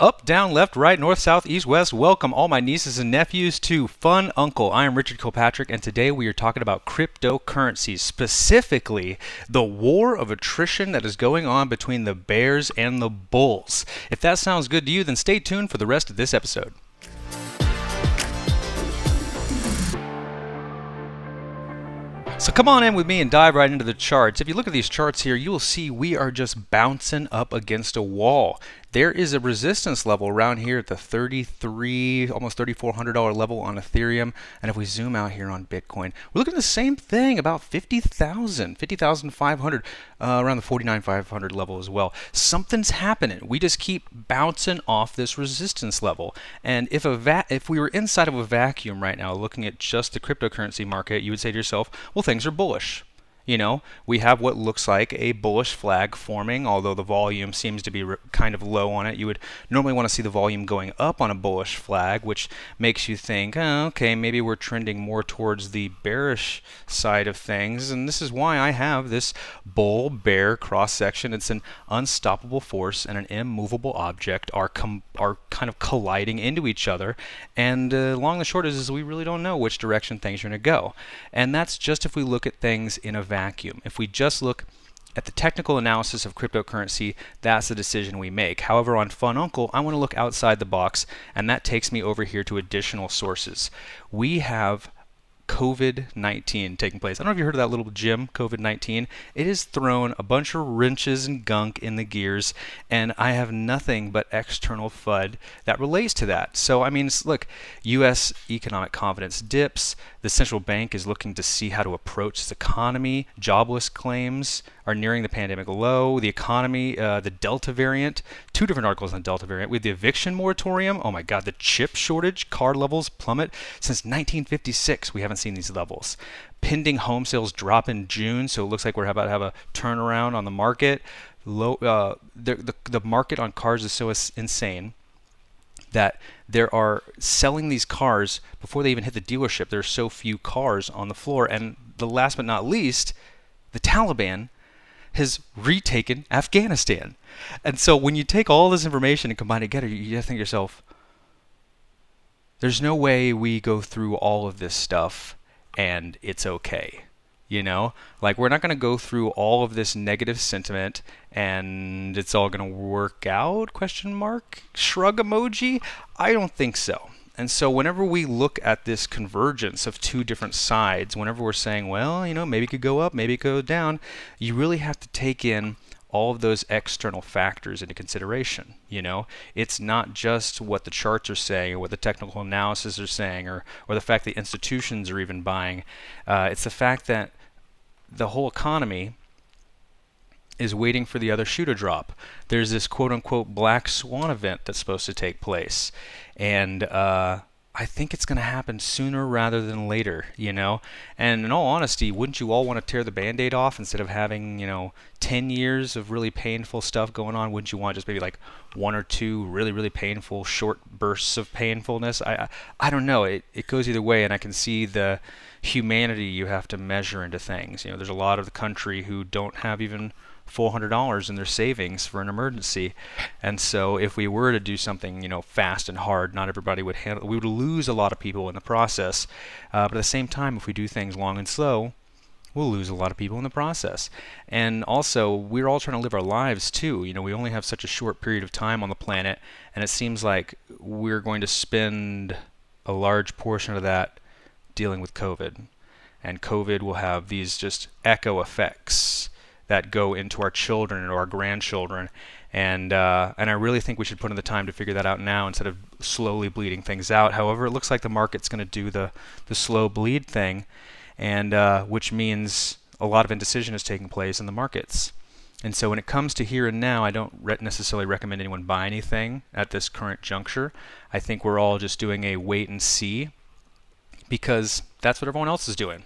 Up, down, left, right, north, south, east, west. Welcome all my nieces and nephews to Fun Uncle. I am Richard Kilpatrick, and today we are talking about cryptocurrencies, specifically the war of attrition that is going on between the bears and the bulls. If that sounds good to you, then stay tuned for the rest of this episode. So come on in with me and dive right into the charts. If you look at these charts here, you will see we are just bouncing up against a wall. There is a resistance level around here at the $33, almost $3,400 level on Ethereum. And if we zoom out here on Bitcoin, we're looking at the same thing, about 50,500, around the 49,500 level as well. Something's happening. We just keep bouncing off this resistance level. And if we were inside of a vacuum right now, looking at just the cryptocurrency market, you would say to yourself, well, things are bullish. You know, we have what looks like a bullish flag forming, although the volume seems to be kind of low on it. You would normally want to see the volume going up on a bullish flag, which makes you think, oh, okay, maybe we're trending more towards the bearish side of things. And this is why I have this bull-bear cross-section. It's an unstoppable force and an immovable object are kind of colliding into each other. And long and short is we really don't know which direction things are going to go. And that's just if we look at things in a vacuum. If we just look at the technical analysis of cryptocurrency, that's the decision we make. However, on Fun Uncle, I want to look outside the box, and that takes me over here to additional sources. We have COVID-19 taking place. I don't know if you heard of that little gem, COVID-19. It has thrown a bunch of wrenches and gunk in the gears, and I have nothing but external FUD that relates to that. So, I mean, look, U.S. economic confidence dips. The central bank is looking to see how to approach its economy. Jobless claims are nearing the pandemic low. The economy, the Delta variant, two different articles on the Delta variant. With the eviction moratorium, oh my God, the chip shortage, car levels plummet. Since 1956, we haven't seen these levels. Pending home sales drop in June, so it looks like we're about to have a turnaround on the market. The market on cars is so insane that there are selling these cars before they even hit the dealership. There are so few cars on the floor. And the last but not least, the Taliban has retaken Afghanistan. And so when you take all this information and combine it together, you think to yourself, there's no way we go through all of this stuff and it's okay. You know, like we're not going to go through all of this negative sentiment and it's all going to work out, question mark, shrug emoji. I don't think so. And so whenever we look at this convergence of two different sides, whenever we're saying, well, you know, maybe it could go up, maybe it could go down, you really have to take in all of those external factors into consideration. You know, it's not just what the charts are saying or what the technical analysis are saying or the fact that institutions are even buying. It's the fact that the whole economy is waiting for the other shoe to drop. There's this quote-unquote black swan event that's supposed to take place. And I think it's going to happen sooner rather than later, you know? And in all honesty, wouldn't you all want to tear the Band-Aid off instead of having, you know, 10 years of really painful stuff going on? Wouldn't you want just maybe like one or two really, really painful short bursts of painfulness? I don't know. It goes either way, and I can see the humanity you have to measure into things. You know, there's a lot of the country who don't have even $400 in their savings for an emergency, and so if we were to do something, you know, fast and hard, not everybody would handle. We would lose a lot of people in the process. But at the same time, if we do things long and slow, we'll lose a lot of people in the process. And also, we're all trying to live our lives too. You know, we only have such a short period of time on the planet, and it seems like we're going to spend a large portion of that dealing with COVID. And COVID will have these just echo effects that go into our children or our grandchildren. And I really think we should put in the time to figure that out now instead of slowly bleeding things out. However, it looks like the market's going to do the slow bleed thing, and which means a lot of indecision is taking place in the markets. And so when it comes to here and now, I don't necessarily recommend anyone buy anything at this current juncture. I think we're all just doing a wait and see, because that's what everyone else is doing.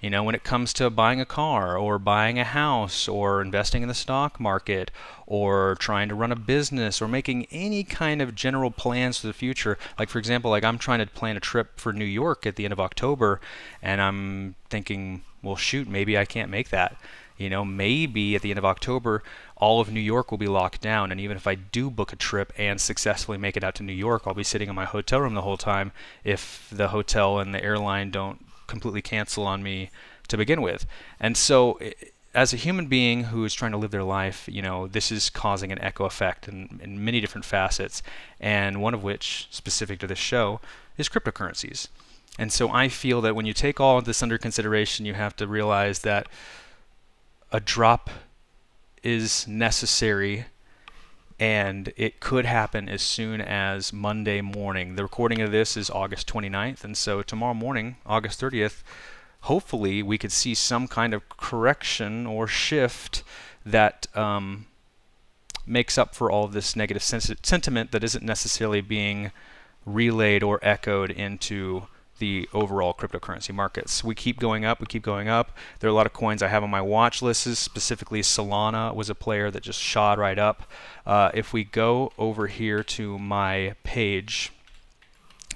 You know, when it comes to buying a car or buying a house or investing in the stock market or trying to run a business or making any kind of general plans for the future, like for example, like I'm trying to plan a trip for New York at the end of October, and I'm thinking, well, shoot, maybe I can't make that. You know, maybe at the end of October, all of New York will be locked down, and even if I do book a trip and successfully make it out to New York, I'll be sitting in my hotel room the whole time if the hotel and the airline don't completely cancel on me to begin with. And so, as a human being who is trying to live their life, you know, this is causing an echo effect in many different facets, and one of which, specific to this show, is cryptocurrencies. And so I feel that when you take all of this under consideration, you have to realize that a drop is necessary, and it could happen as soon as Monday morning. The recording of this is August 29th, and so tomorrow morning, August 30th, hopefully we could see some kind of correction or shift that makes up for all of this negative sentiment that isn't necessarily being relayed or echoed into the overall cryptocurrency markets. We keep going up, we keep going up. There are a lot of coins I have on my watch lists, specifically Solana was a player that just shot right up. If we go over here to my page,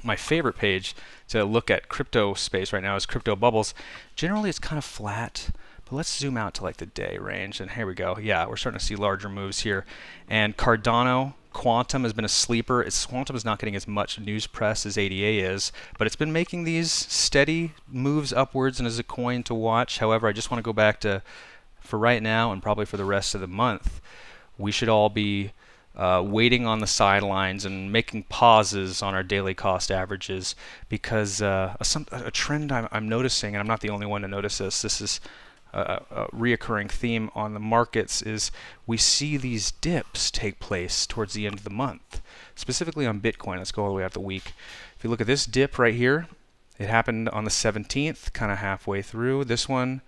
my favorite page to look at crypto space right now is Crypto Bubbles. Generally it's kind of flat, but let's zoom out to like the day range, and here we go. Yeah, we're starting to see larger moves here. And Cardano, Quantum has been a sleeper. Quantum is not getting as much news press as ADA is, but it's been making these steady moves upwards and is a coin to watch. However, I just want to go back to, for right now and probably for the rest of the month, we should all be waiting on the sidelines and making pauses on our daily cost averages, because a trend I'm noticing, and I'm not the only one to notice this is a reoccurring theme on the markets, is we see these dips take place towards the end of the month, specifically on Bitcoin. Let's go all the way out the week. If you look at this dip right here, it happened on the 17th, kind of halfway through. This one,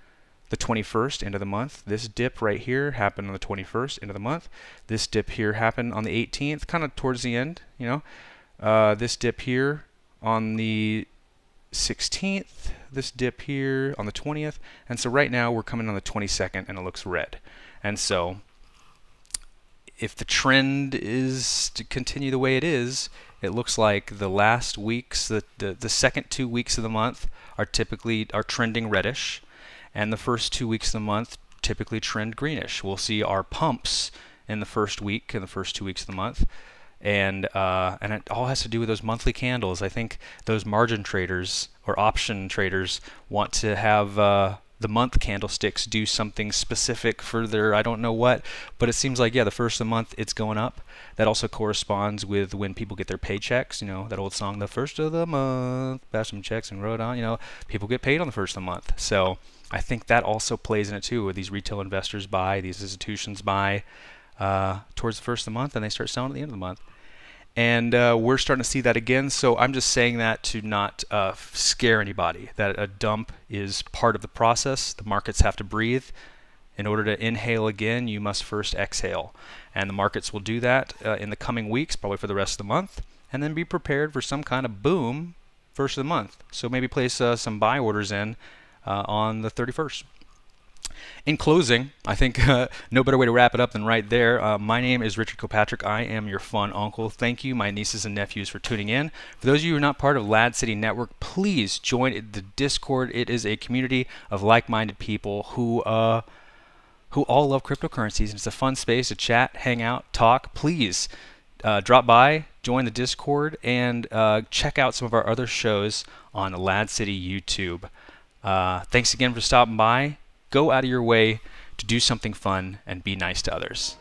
the 21st, end of the month. This dip right here happened on the 21st, end of the month. This dip here happened on the 18th, kind of towards the end, you know. This dip here on the 16th, this dip here on the 20th, and so right now we're coming on the 22nd and it looks red. And so if the trend is to continue the way it is, it looks like the last weeks, the second 2 weeks of the month are trending reddish, and the first 2 weeks of the month typically trend greenish. We'll see our pumps in the first week and the first 2 weeks of the month. And it all has to do with those monthly candles. I think those margin traders or option traders want to have the month candlesticks do something specific for their I don't know what, but it seems like, yeah, the first of the month it's going up. That also corresponds with when people get their paychecks. You know, that old song, the first of the month, pass some checks and wrote on, you know, people get paid on the first of the month. So I think that also plays in it too, where these retail investors buy, these institutions buy towards the first of the month, and they start selling at the end of the month. And we're starting to see that again. So I'm just saying that to not scare anybody, that a dump is part of the process. The markets have to breathe. In order to inhale again, you must first exhale. And the markets will do that in the coming weeks, probably for the rest of the month, and then be prepared for some kind of boom first of the month. So maybe place some buy orders in on the 31st. In closing, I think no better way to wrap it up than right there. My name is Richard Kilpatrick. I am your fun uncle. Thank you, my nieces and nephews, for tuning in. For those of you who are not part of Lad City Network, please join the Discord. It is a community of like-minded people who all love cryptocurrencies, and it's a fun space to chat, hang out, talk. Please drop by, join the Discord, and check out some of our other shows on Lad City YouTube. Thanks again for stopping by. Go out of your way to do something fun and be nice to others.